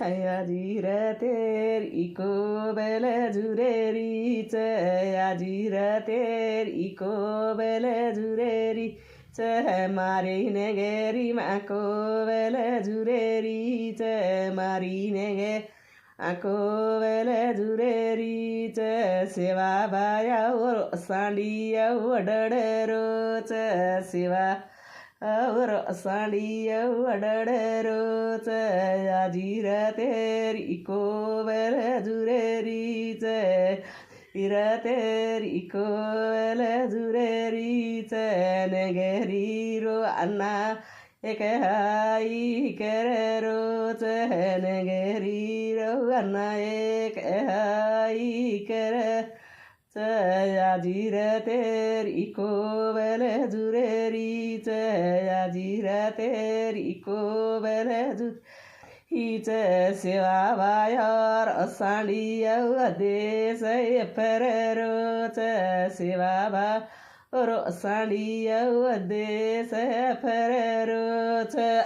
आजिर तेरी को बेल जुरेरी च आजिर तेरी को बेल जुरेरी च मारी नेगेरी माको बेल जुरेरी च मारी नेगे आको बेल जुरेरी च सेवा बाया और सांडिया वडडरो च सेवा और सांडिया वडडरो च आजिर तेरी को बेल जुरेरी च इर तेरी को बेल जुरेरी च नेगेरी रो अन्ना एक हाई करो च नेगेरी रो अन्ना एक हाई कर च आजिर तेरी को बेल जुरेरी च आजिर तेरी को बेल जुरेरी च सेवा बायर सांडिया देश फरो च सेवा बा और सांडिया देश फरो च